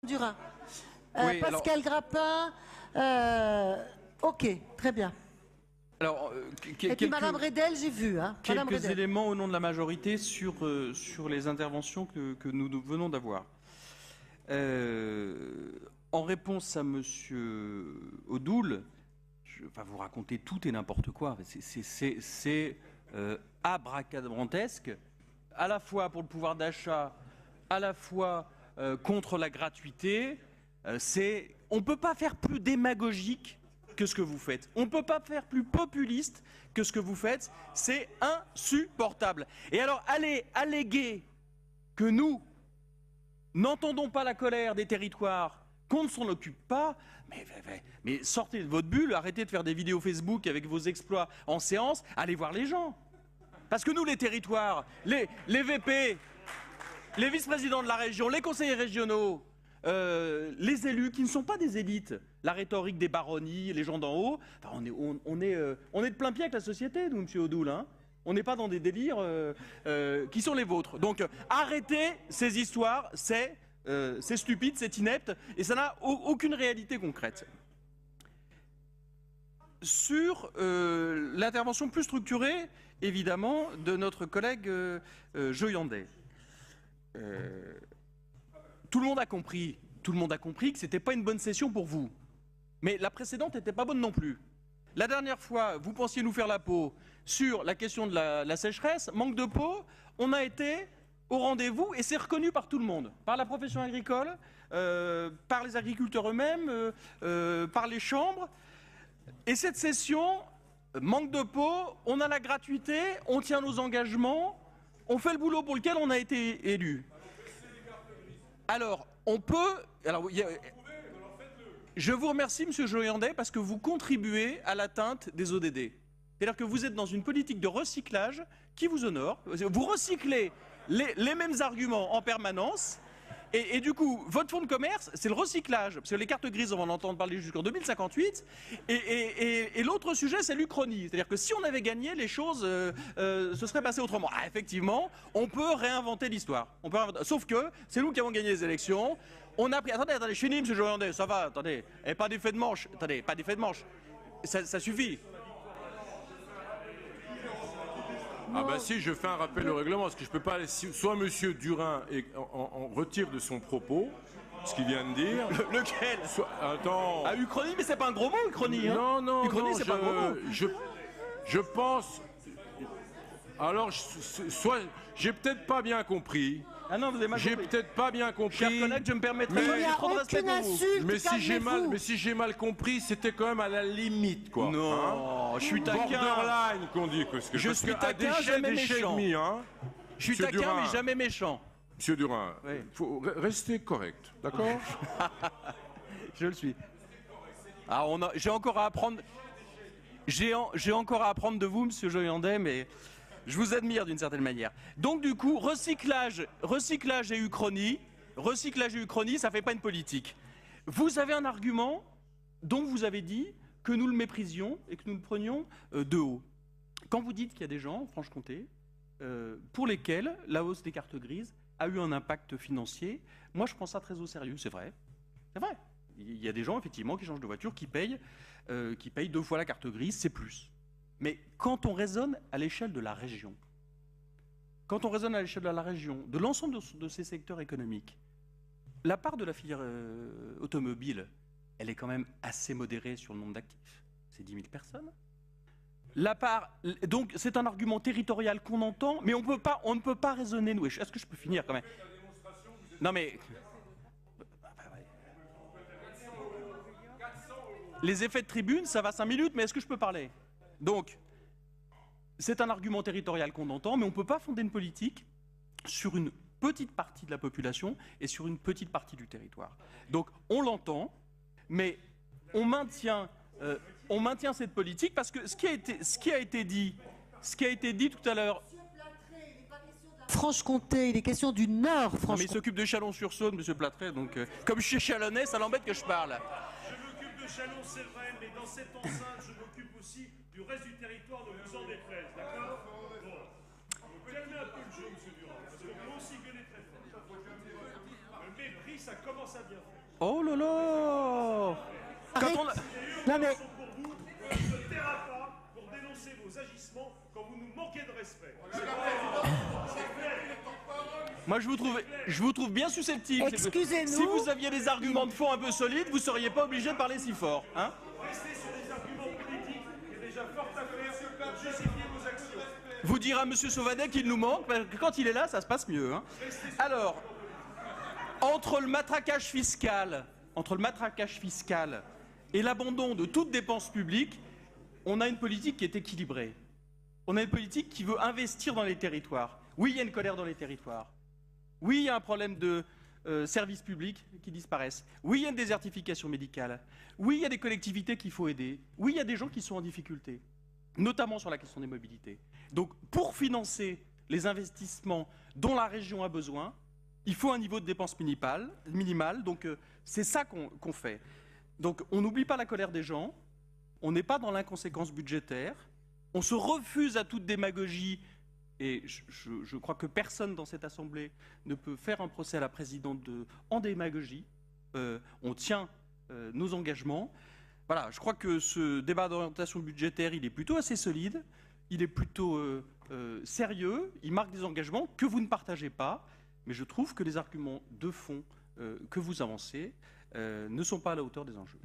Durin. Oui, Pascal Grappin, ok, très bien. Alors, Et puis Madame Redel, j'ai vu. Hein, quelques éléments au nom de la majorité sur les interventions que nous venons d'avoir. En réponse à Monsieur Odoul, je vais vous raconter tout et n'importe quoi. C'est abracadabrantesque, à la fois pour le pouvoir d'achat, à la fois contre la gratuité. On ne peut pas faire plus démagogique que ce que vous faites. On ne peut pas faire plus populiste que ce que vous faites. C'est insupportable. Et alors, allez alléguer que nous n'entendons pas la colère des territoires, qu'on ne s'en occupe pas, mais sortez de votre bulle, arrêtez de faire des vidéos Facebook avec vos exploits en séance, allez voir les gens. Parce que nous, les territoires, les VP, les vice-présidents de la région, les conseillers régionaux, les élus qui ne sont pas des élites, la rhétorique des baronnies, les gens d'en haut, enfin, on est de plein pied avec la société, nous, monsieur Odoul, hein. On n'est pas dans des délires qui sont les vôtres. Donc arrêtez ces histoires, c'est stupide, c'est inepte, et ça n'a aucune réalité concrète. Sur l'intervention plus structurée, évidemment, de notre collègue Joyandet. Tout le monde a compris que c'était pas une bonne session pour vous. Mais la précédente n'était pas bonne non plus. La dernière fois, vous pensiez nous faire la peau sur la question de la sécheresse, manque de peau, on a été au rendez-vous et c'est reconnu par tout le monde, par la profession agricole, par les agriculteurs eux-mêmes, par les chambres. Et cette session, manque de peau, on a la gratuité, on tient nos engagements, on fait le boulot pour lequel on a été élu. Alors, on peut... Alors, je vous remercie, monsieur Joyandet, parce que vous contribuez à l'atteinte des ODD. C'est-à-dire que vous êtes dans une politique de recyclage qui vous honore. Vous recyclez les mêmes arguments en permanence. Et du coup, votre fonds de commerce, c'est le recyclage. Parce que les cartes grises, on va en entendre parler jusqu'en 2058. Et l'autre sujet, c'est l'Uchronie. C'est-à-dire que si on avait gagné, les choses se seraient passées autrement. Ah, effectivement, on peut réinventer l'histoire. Sauf que c'est nous qui avons gagné les élections. On a pris... Attendez, je finis, monsieur Joyandet, ça va, attendez. Et pas d'effet de manche. Attendez, pas d'effet de manche. Ça suffit. Ah bah si, je fais un rappel au règlement, parce que je peux pas... Soit monsieur Durin en retire de son propos, ce qu'il vient de dire... Lequel? Attends... Ah, Uchronie, mais c'est pas un gros mot, Uchronie, hein. Non, Uchronie, c'est pas un gros mot. Je pense... Alors, soit... J'ai peut-être pas bien compris... Ah non, vous avez mal compris. J'ai peut-être pas bien compris. Chers collègues, je me permettrai pas, j'ai trop de respect pour vous. Mais si j'ai mal compris, c'était quand même à la limite, quoi. Non, je suis taquin. Borderline, qu'on dit. Je suis taquin, jamais méchant. Je suis taquin, mais jamais méchant. Monsieur Durin, il faut rester correct, d'accord? Je le suis. Ah, j'ai encore à apprendre. J'ai encore à apprendre de vous, monsieur Joyandet, mais... Je vous admire d'une certaine manière. Donc du coup, recyclage et uchronie, ça fait pas une politique. Vous avez un argument dont vous avez dit que nous le méprisions et que nous le prenions de haut. Quand vous dites qu'il y a des gens, en Franche-Comté, pour lesquels la hausse des cartes grises a eu un impact financier, moi je prends ça très au sérieux, c'est vrai. C'est vrai. Il y a des gens, effectivement, qui changent de voiture, qui payent 2 fois la carte grise, c'est plus. Mais quand on raisonne à l'échelle de la région, de l'ensemble de ces secteurs économiques, la part de la filière automobile, elle est quand même assez modérée sur le nombre d'actifs. C'est 10 000 personnes. Donc c'est un argument territorial qu'on entend, mais on ne peut pas raisonner, nous. Est-ce que je peux finir quand même? Non mais... Les effets de tribune, ça va 5 minutes, mais est-ce que je peux parler? Donc, c'est un argument territorial qu'on entend, mais on ne peut pas fonder une politique sur une petite partie de la population et sur une petite partie du territoire. Donc, on l'entend, mais on maintient cette politique parce que ce qui a été dit tout à l'heure... Franche-Comté, il est question du Nord, Franche-Comté. Mais il s'occupe de Chalon-sur-Saône, monsieur Platré, donc comme je suis chalonnais, ça l'embête que je parle. Je m'occupe de Chalon, c'est vrai, mais dans cette enceinte, je m'occupe aussi du reste du territoire de vous en déplaise, d'accord? Bon. Calmez un peu le jeu, monsieur Durand, parce que vous aussi gueulez très fort. mépris, ça commence à bien faire. Oh là là. Quand on a- Non mais, Pour vous, on ne se taira pas pour dénoncer vos agissements quand vous nous manquez de respect. Moi, je vous trouve bien susceptible. Excusez-nous. Si vous aviez des arguments de fond un peu solides, vous seriez pas obligé de parler si fort, hein. Restez sur des arguments politiques, il y a déjà fort à faire pour justifier vos actions. Vous direz à M. Sauvadet qu'il nous manque, parce que quand il est là, ça se passe mieux, hein. Alors, entre le matraquage fiscal et l'abandon de toute dépense publique, on a une politique qui est équilibrée. On a une politique qui veut investir dans les territoires. Oui, il y a une colère dans les territoires. Oui, il y a un problème de services publics qui disparaissent. Oui, il y a une désertification médicale. Oui, il y a des collectivités qu'il faut aider. Oui, il y a des gens qui sont en difficulté, notamment sur la question des mobilités. Donc, pour financer les investissements dont la région a besoin, il faut un niveau de dépense minimal. Donc, c'est ça qu'on fait. Donc, on n'oublie pas la colère des gens. On n'est pas dans l'inconséquence budgétaire. On se refuse à toute démagogie. Et je crois que personne dans cette Assemblée ne peut faire un procès à la présidente en démagogie. On tient nos engagements. Voilà, je crois que ce débat d'orientation budgétaire, il est plutôt assez solide. Il est plutôt sérieux. Il marque des engagements que vous ne partagez pas. Mais je trouve que les arguments de fond que vous avancez ne sont pas à la hauteur des enjeux.